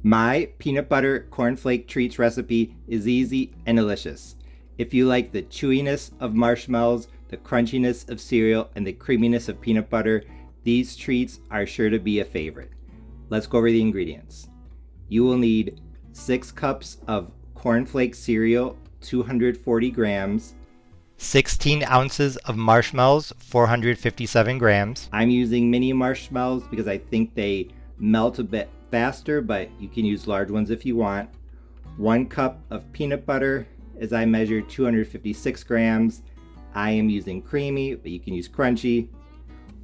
My peanut butter cornflake treats recipe is easy and delicious. If you like the chewiness of marshmallows, the crunchiness of cereal, and the creaminess of peanut butter, these treats are sure to be a favorite. Let's go over the ingredients. You will need 6 cups of cornflake cereal, 240 grams, 16 ounces of marshmallows, 457 grams. I'm using mini marshmallows because I think they melt a bit faster, but you can use large ones if you want. 1 cup of peanut butter, as I measured 256 grams. I am using creamy, but you can use crunchy.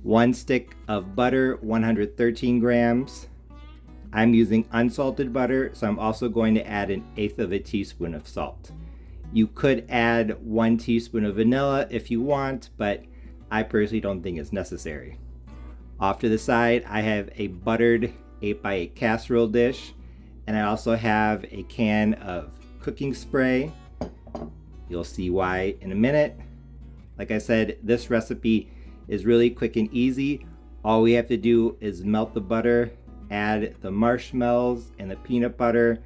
1 stick of butter, 113 grams. I'm using unsalted butter, so I'm also going to add 1/8 of a teaspoon of salt. You could add 1 teaspoon of vanilla if you want, but I personally don't think it's necessary. Off to the side, I have a buttered 8x8 casserole dish, and I also have a can of cooking spray. You'll see why in a minute. Like I said, this recipe is really quick and easy. All we have to do is melt the butter, add the marshmallows and the peanut butter,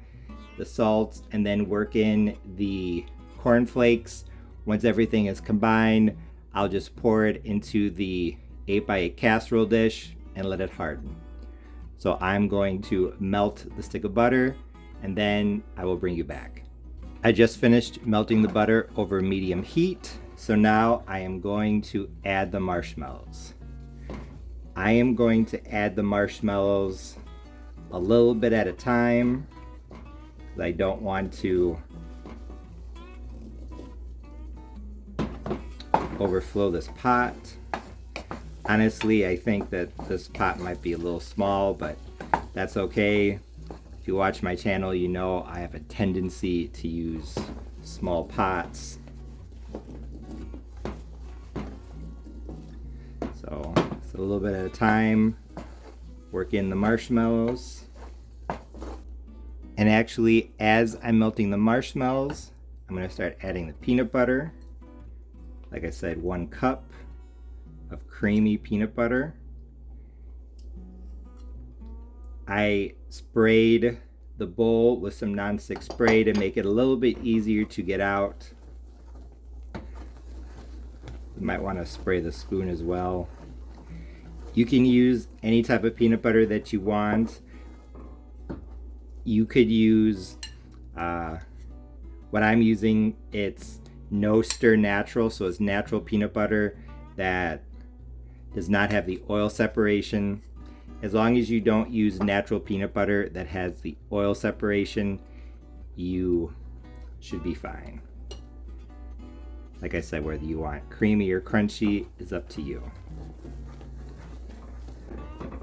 the salt, and then work in the cornflakes. Once everything is combined, I'll just pour it into the 8x8 casserole dish and let it harden. So I'm going to melt the stick of butter, and then I will bring you back. I just finished melting the butter over medium heat, so now I am going to add the marshmallows. I am going to add the marshmallows a little bit at a time, because I don't want to overflow this pot. Honestly, I think that this pot might be a little small, but that's okay. If you watch my channel, you know I have a tendency to use small pots. So it's a little bit at a time. Work in the marshmallows. And actually, as I'm melting the marshmallows, I'm going to start adding the peanut butter. Like I said, 1 cup of creamy peanut butter. I sprayed the bowl with some nonstick spray to make it a little bit easier to get out. You might want to spray the spoon as well. You can use any type of peanut butter that you want. You could use what I'm using. It's no stir natural, so it's natural peanut butter that does not have the oil separation. As long as you don't use natural peanut butter that has the oil separation, you should be fine. Like I said, whether you want creamy or crunchy is up to you.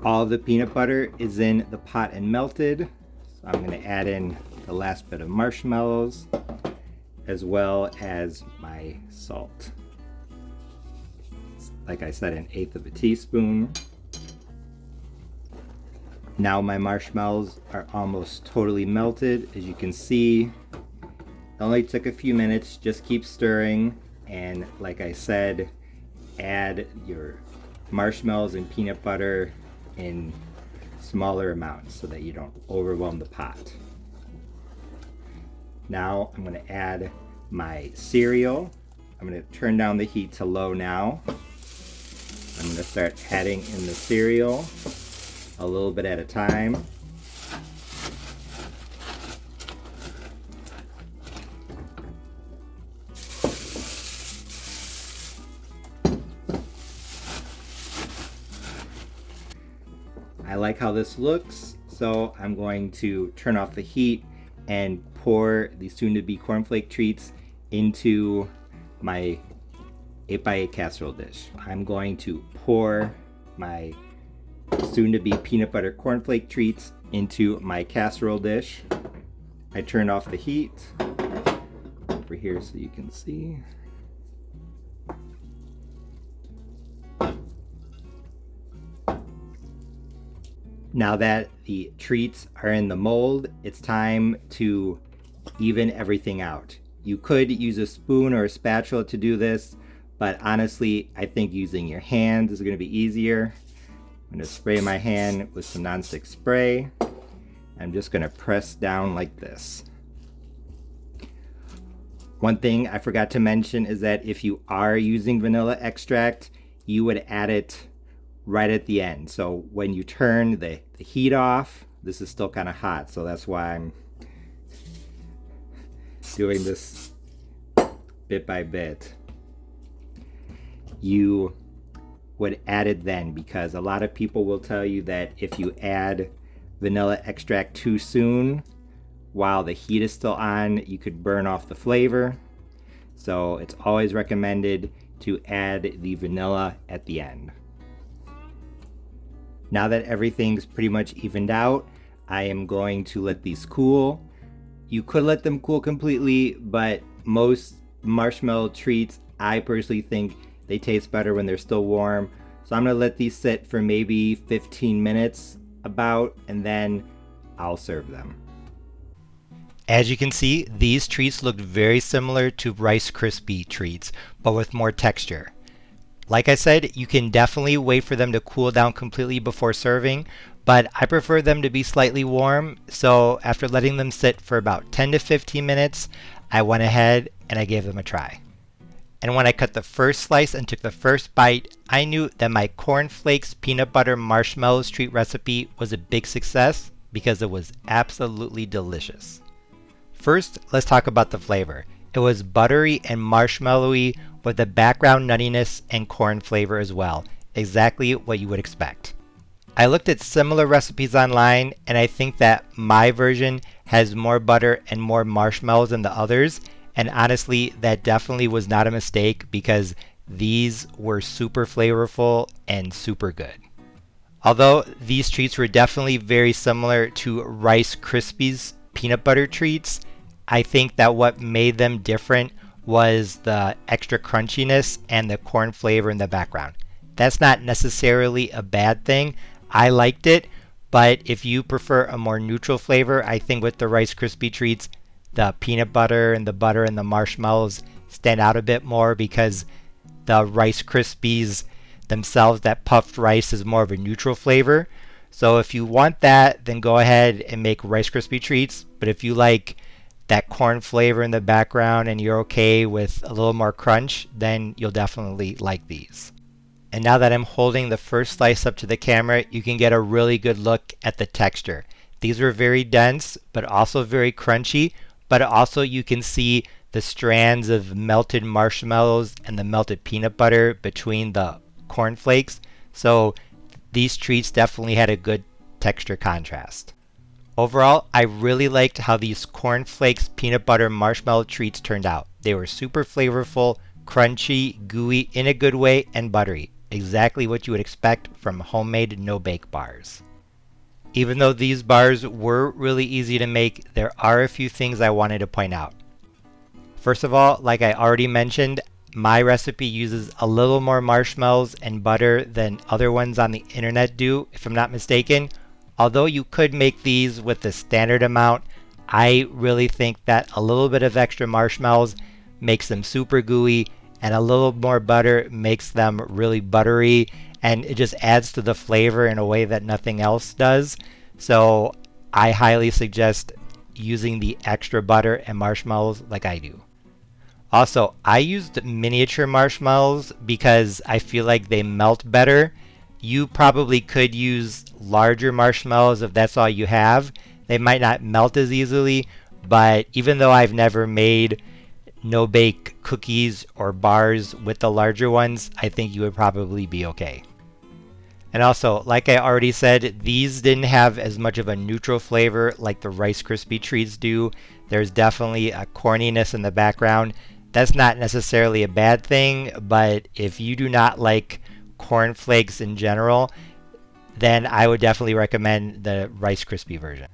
All of the peanut butter is in the pot and melted, so I'm going to add in the last bit of marshmallows as well as my salt. Like I said, 1/8 of a teaspoon. Now my marshmallows are almost totally melted. As you can see, it only took a few minutes. Just keep stirring, and like I said, add your marshmallows and peanut butter in smaller amounts so that you don't overwhelm the pot. Now I'm going to add my cereal. I'm going to turn down the heat to low now. I'm going to start adding in the cereal a little bit at a time. I like how this looks, so I'm going to turn off the heat and pour the soon-to-be cornflake treats into my 8x8 casserole dish. I'm going to pour my soon-to-be peanut butter cornflake treats into my casserole dish. I turned off the heat over here so you can see. Now that the treats are in the mold, it's time to even everything out. You could use a spoon or a spatula to do this, but honestly, I think using your hands is going to be easier. I'm going to spray my hand with some nonstick spray. I'm just going to press down like this. One thing I forgot to mention is that if you are using vanilla extract, you would add it right at the end. So when you turn the heat off, this is still kind of hot, so that's why I'm doing this bit by bit. You would add it then, because a lot of people will tell you that if you add vanilla extract too soon while the heat is still on, you could burn off the flavor. So it's always recommended to add the vanilla at the end. Now that everything's pretty much evened out, I am going to let these cool. You could let them cool completely, but most marshmallow treats, I personally think they taste better when they're still warm. So I'm gonna let these sit for maybe 15 minutes about, and then I'll serve them. As you can see, these treats look very similar to Rice Krispie treats, but with more texture. Like I said, you can definitely wait for them to cool down completely before serving, but I prefer them to be slightly warm, so after letting them sit for about 10 to 15 minutes, I went ahead and I gave them a try. And when I cut the first slice and took the first bite, I knew that my Cornflakes peanut butter marshmallows treat recipe was a big success because it was absolutely delicious. First, let's talk about the flavor. It was buttery and marshmallowy with a background nuttiness and corn flavor as well, exactly what you would expect. I looked at similar recipes online, and I think that my version has more butter and more marshmallows than the others, and honestly, that definitely was not a mistake because these were super flavorful and super good. Although these treats were definitely very similar to Rice Krispies peanut butter treats, I think that what made them different was the extra crunchiness and the corn flavor in the background. That's not necessarily a bad thing. I liked it, but if you prefer a more neutral flavor, I think with the Rice Krispie treats, the peanut butter and the marshmallows stand out a bit more because the Rice Krispies themselves, that puffed rice, is more of a neutral flavor. So if you want that, then go ahead and make Rice Krispie treats. But if you like that corn flavor in the background and you're okay with a little more crunch, then you'll definitely like these. And now that I'm holding the first slice up to the camera, you can get a really good look at the texture. These were very dense, but also very crunchy, but also you can see the strands of melted marshmallows and the melted peanut butter between the cornflakes. So these treats definitely had a good texture contrast. Overall, I really liked how these Cornflakes peanut butter marshmallow treats turned out. They were super flavorful, crunchy, gooey in a good way, and buttery. Exactly what you would expect from homemade no-bake bars. Even though these bars were really easy to make, there are a few things I wanted to point out. First of all, like I already mentioned, my recipe uses a little more marshmallows and butter than other ones on the internet do, if I'm not mistaken. Although you could make these with the standard amount, I really think that a little bit of extra marshmallows makes them super gooey, and a little more butter makes them really buttery, and it just adds to the flavor in a way that nothing else does. So I highly suggest using the extra butter and marshmallows like I do. Also, I used miniature marshmallows because I feel like they melt better. You probably could use larger marshmallows if that's all you have. They might not melt as easily, but even though I've never made no-bake cookies or bars with the larger ones, I think you would probably be okay. And also, like I already said, these didn't have as much of a neutral flavor like the Rice Krispie treats do. There's definitely a corniness in the background. That's not necessarily a bad thing, but if you do not like cornflakes in general, then I would definitely recommend the Rice Krispie version.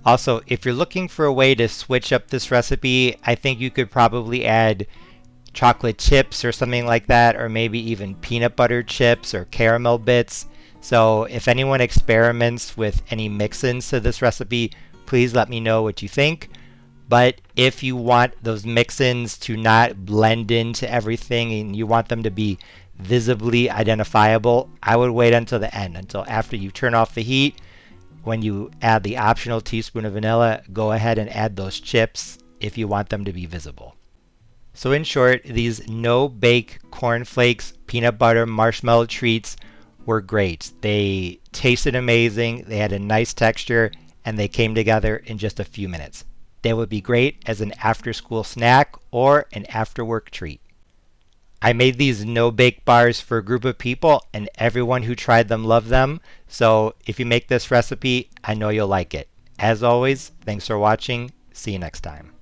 Also, if you're looking for a way to switch up this recipe, I think you could probably add chocolate chips or something like that, or maybe even peanut butter chips or caramel bits. So if anyone experiments with any mix-ins to this recipe, please let me know what you think. But if you want those mix-ins to not blend into everything and you want them to be visibly identifiable, I would wait until the end, until after you turn off the heat. when you add the optional teaspoon of vanilla, go ahead and add those chips if you want them to be visible. So in short, these no-bake cornflakes, peanut butter, marshmallow treats were great. They tasted amazing, they had a nice texture, and they came together in just a few minutes. They would be great as an after-school snack or an after-work treat. I made these no-bake bars for a group of people, and everyone who tried them loved them. So if you make this recipe, I know you'll like it. As always, thanks for watching. See you next time.